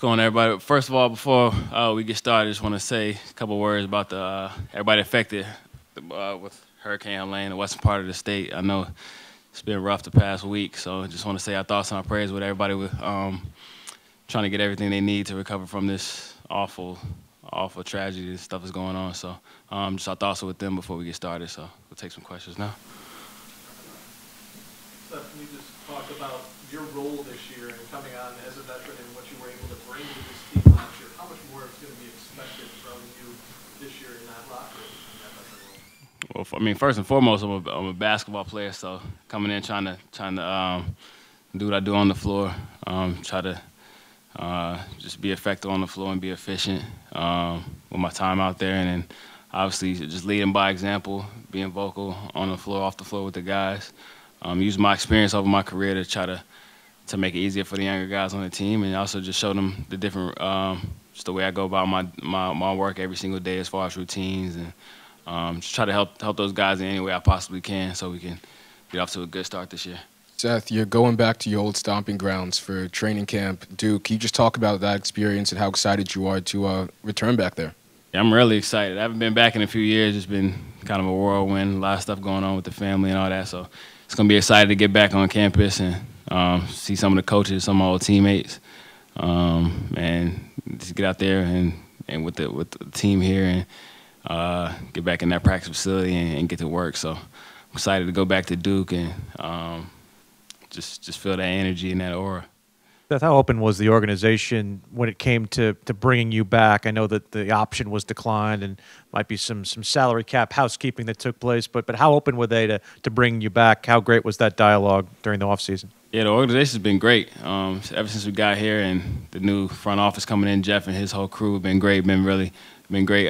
going, everybody? First of all, before we get started, I just want to say a couple words about the everybody affected with Hurricane Helene, the western part of the state. I know it's been rough the past week, so I just want to say our thoughts and our prayers with everybody with trying to get everything they need to recover from this awful tragedy. This stuff is going on. So just our thoughts are with them before we get started. So we'll take some questions now. Seth, can you just talk about your role this year and coming on as a veteran and what you were able to bring to this team last year? How much more is going to be expected from you this year in that locker room, in that veteran role? Well, I mean, first and foremost, I'm a basketball player, so coming in trying to do what I do on the floor, try to just be effective on the floor and be efficient with my time out there, and then obviously just leading by example, being vocal on the floor, off the floor with the guys. Use my experience over my career to try to make it easier for the younger guys on the team, and also just show them the different, just the way I go about my work every single day as far as routines, and just try to help those guys in any way I possibly can so we can get off to a good start this year. Seth, you're going back to your old stomping grounds for training camp, Duke. Can you just talk about that experience and how excited you are to return back there? Yeah, I'm really excited. I haven't been back in a few years. It's been kind of a whirlwind, a lot of stuff going on with the family and all that, so it's going to be excited to get back on campus and see some of the coaches, some of my old teammates, and just get out there and with the team here and get back in that practice facility and get to work. So I'm excited to go back to Duke and just feel that energy and that aura. Seth, how open was the organization when it came to bringing you back? I know that the option was declined and might be some salary cap housekeeping that took place, but how open were they to bring you back? How great was that dialogue during the offseason? Yeah, the organization's been great. Ever since we got here and the new front office coming in, Jeff and his whole crew have been great, been great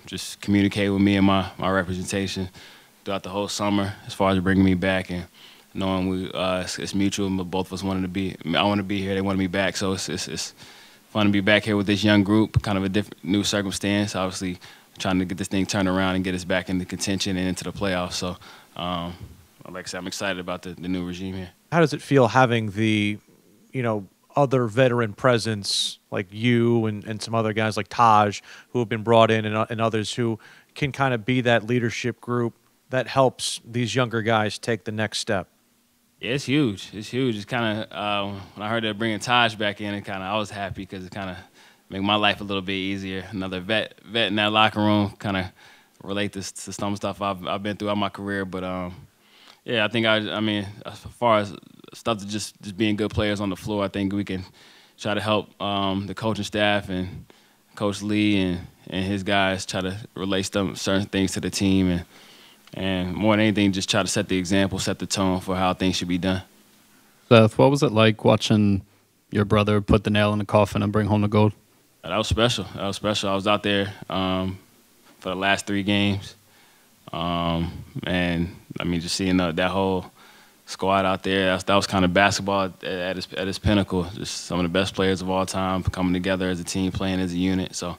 just communicating with me and my representation throughout the whole summer as far as bringing me back and knowing it's mutual, but both of us wanted to be. I want to be here. They wanted me back, so it's fun to be back here with this young group. Kind of a different, new circumstance. Obviously, trying to get this thing turned around and get us back into contention and into the playoffs. So, like I said, I'm excited about the new regime here. How does it feel having the, other veteran presence like you and some other guys like Taj who have been brought in and others who can kind of be that leadership group that helps these younger guys take the next step? Yeah, it's huge. It's huge. It's kind of when I heard they're bringing Taj back in, I was happy because it kind of made my life a little bit easier. Another vet in that locker room, kind of relate to some stuff I've been throughout my career. But yeah, I think I mean, as far as stuff to just being good players on the floor, I think we can try to help the coaching staff and Coach Lee and his guys try to relate certain things to the team and more than anything, just try to set the example, set the tone for how things should be done. Seth, what was it like watching your brother put the nail in the coffin and bring home the gold? That was special. I was out there for the last 3 games. And, I mean, just seeing that whole squad out there, that was kind of basketball at its pinnacle. Just some of the best players of all time coming together as a team, playing as a unit. So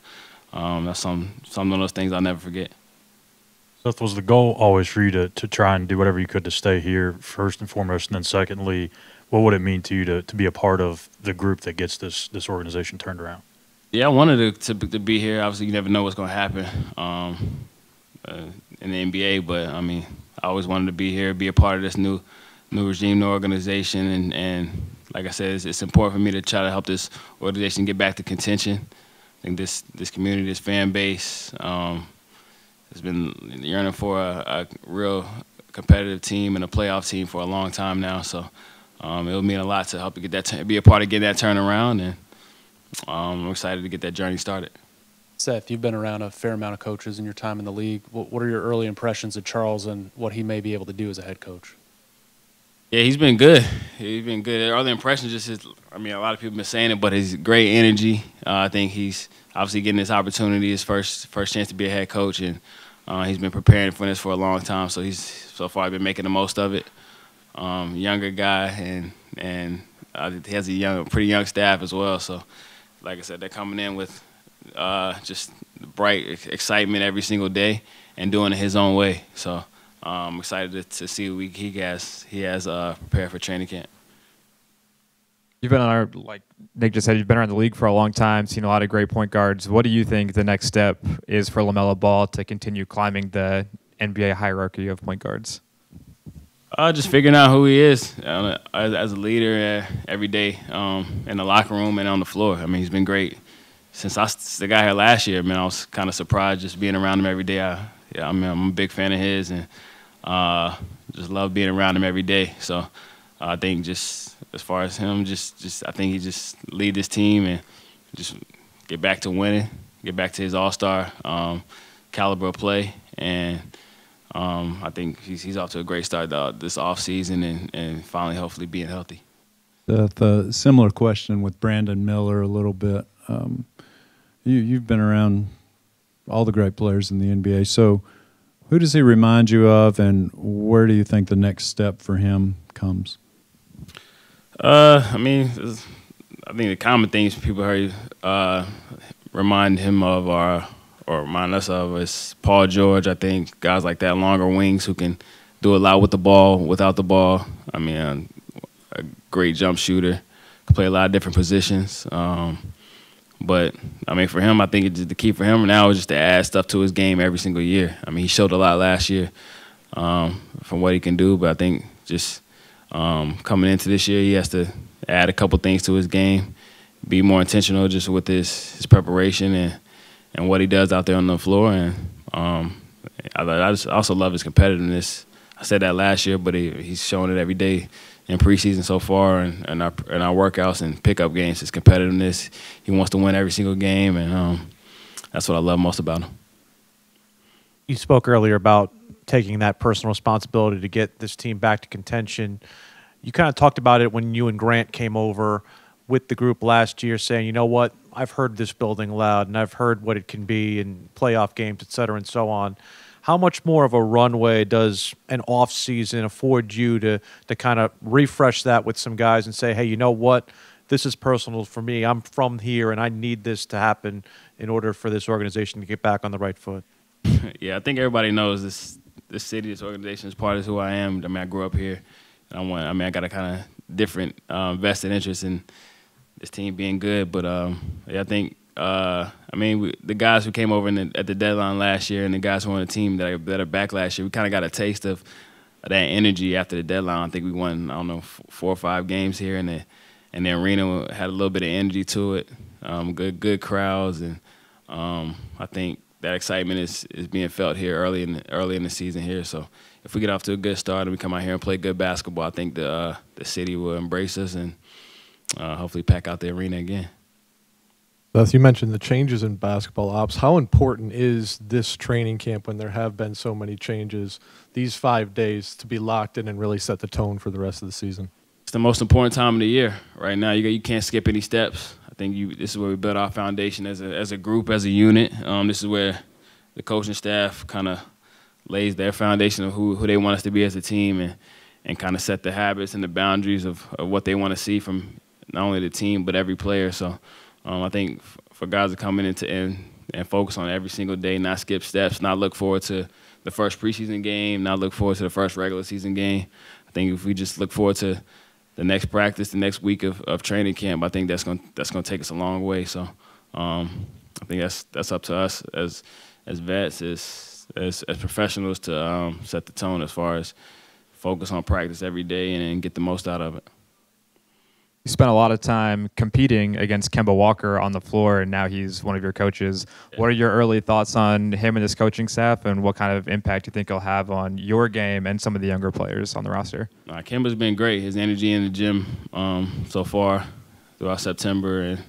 that's some of those things I'll never forget. Seth, was the goal always for you to try and do whatever you could to stay here, first and foremost, and then secondly, what would it mean to you to be a part of the group that gets this organization turned around? Yeah, I wanted to be here. Obviously, you never know what's going to happen in the NBA, but, I mean, I always wanted to be here, be a part of this new regime, new organization, and like I said, it's important for me to try to help this organization get back to contention. I think this community, this fan base, has been yearning for a real competitive team and a playoff team for a long time now. So it'll mean a lot to help be a part of getting that turnaround, and I'm excited to get that journey started. Seth, you've been around a fair amount of coaches in your time in the league. What are your early impressions of Charles and what he may be able to do as a head coach? Yeah, he's been good. He's been good. Early impressions, a lot of people have been saying it, but his great energy. I think he's obviously getting this opportunity, his first chance to be a head coach, and he's been preparing for this for a long time. So he's so far been making the most of it. Younger guy, and he has a pretty young staff as well. So, like I said, they're coming in with just bright excitement every single day and doing it his own way. So I'm excited to see what he has prepared for training camp. You've been on our, like Nick just said, you've been around the league for a long time, seen a lot of great point guards. What do you think the next step is for LaMelo Ball to continue climbing the NBA hierarchy of point guards? Just figuring out who he is as a leader every day in the locker room and on the floor. I mean, he's been great since I got here last year. Man, I was kind of surprised just being around him every day. I'm a big fan of his and just love being around him every day. So I think just as far as him, I think he just lead this team and just get back to winning, get back to his all-star caliber of play, and I think he's off to a great start this offseason and finally hopefully being healthy. The similar question with Brandon Miller a little bit. You've been around all the great players in the NBA, so who does he remind you of, and where do you think the next step for him comes? I mean, I think the common things people heard remind him of or remind us of is Paul George. I think guys like that, longer wings who can do a lot with the ball, without the ball. I mean, a great jump shooter, can play a lot of different positions. But, I mean, for him, I think the key for him now is just to add stuff to his game every single year. I mean, he showed a lot last year from what he can do, but I think just coming into this year, he has to add a couple things to his game, be more intentional just with his preparation and what he does out there on the floor. And I just also love his competitiveness. I said that last year, but he's showing it every day in preseason so far and our workouts and pickup games. His competitiveness, he wants to win every single game, and that's what I love most about him. You spoke earlier about taking that personal responsibility to get this team back to contention. You kind of talked about it when you and Grant came over with the group last year, saying, you know what, I've heard this building loud, and I've heard what it can be in playoff games, et cetera, and so on. How much more of a runway does an off season afford you to kind of refresh that with some guys and say, hey, you know what, this is personal for me. I'm from here, and I need this to happen in order for this organization to get back on the right foot? Yeah, I think everybody knows this city, this organization is part of who I am. I mean, I grew up here. And I got a kind of different vested interest in this team being good. But, yeah, I think, the guys who came over at the deadline last year and the guys who were on the team that are back last year, we kind of got a taste of that energy after the deadline. I think we won, 4 or 5 games here, and the arena had a little bit of energy to it, good crowds. And I think that excitement is being felt here early in the season here. So if we get off to a good start and we come out here and play good basketball, I think the city will embrace us and hopefully pack out the arena again. Seth, you mentioned the changes in basketball ops. How important is this training camp when there have been so many changes, these 5 days, to be locked in and really set the tone for the rest of the season? It's the most important time of the year right now. You can't skip any steps. I think this is where we build our foundation as a group, as a unit. This is where the coaching staff kind of lays their foundation of who they want us to be as a team and kind of set the habits and the boundaries of what they want to see from not only the team but every player. So I think for guys to come in and focus on every single day, not skip steps, not look forward to the first preseason game, not look forward to the first regular season game. I think if we just look forward to the next practice, the next week of training camp, I think that's going to take us a long way. So I think that's up to us as vets, as professionals to set the tone as far as focus on practice every day and get the most out of it. You spent a lot of time competing against Kemba Walker on the floor, and now he's one of your coaches. Yeah. What are your early thoughts on him and his coaching staff, and what kind of impact do you think he'll have on your game and some of the younger players on the roster? Kemba's been great. His energy in the gym so far throughout September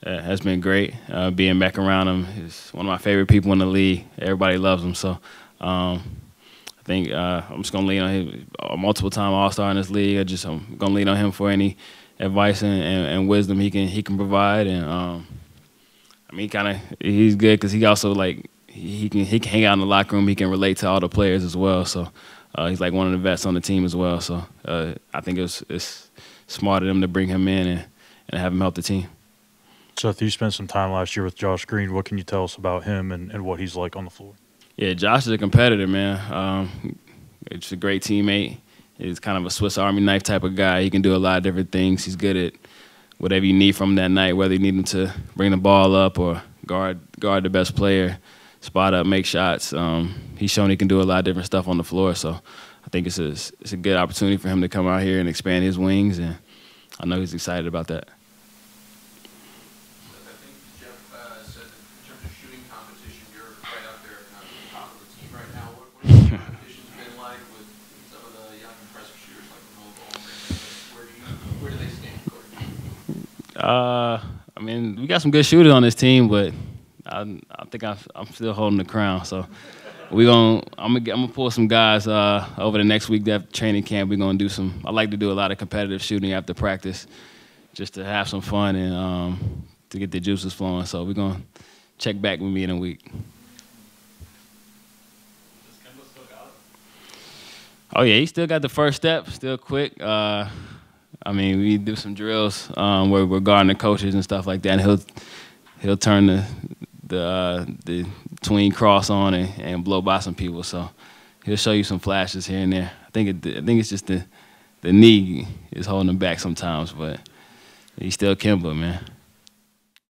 has been great. Being back around him, he's one of my favorite people in the league. Everybody loves him. So I think I'm just going to lean on him, multiple-time All-Star in this league. I'm going to lean on him for any advice and wisdom he can provide, and he's good because he also he can hang out in the locker room. He can relate to all the players as well. So he's like one of the vets on the team as well. So I think it's smart of them to bring him in and have him help the team. Seth, you spent some time last year with Josh Green. What can you tell us about him and what he's like on the floor? Yeah, Josh is a competitor, man. He's a great teammate. He's kind of a Swiss Army knife type of guy. He can do a lot of different things. He's good at whatever you need from him that night, whether you need him to bring the ball up or guard the best player, spot up, make shots. He's shown he can do a lot of different stuff on the floor, so I think it's a good opportunity for him to come out here and expand his wings, and I know he's excited about that. I think Jeff said that in terms of shooting competition, you're right up there at the top of the team right now. What has the competition been like with some of the young, impressive shooters like Ramon? Where do they stand according to you? I mean, we got some good shooters on this team, but I think I'm still holding the crown. So I'm gonna pull some guys over the next week that training camp. We're gonna do some. I like to do a lot of competitive shooting after practice, just to have some fun and to get the juices flowing. So we're gonna check back with me in a week. Does Kemba still got it? Oh yeah, he still got the first step, still quick. I mean, we do some drills where we're guarding the coaches and stuff like that, and he'll turn the tween cross on and blow by some people. So he'll show you some flashes here and there. I think it's just the knee is holding him back sometimes, but he's still Kemba, man.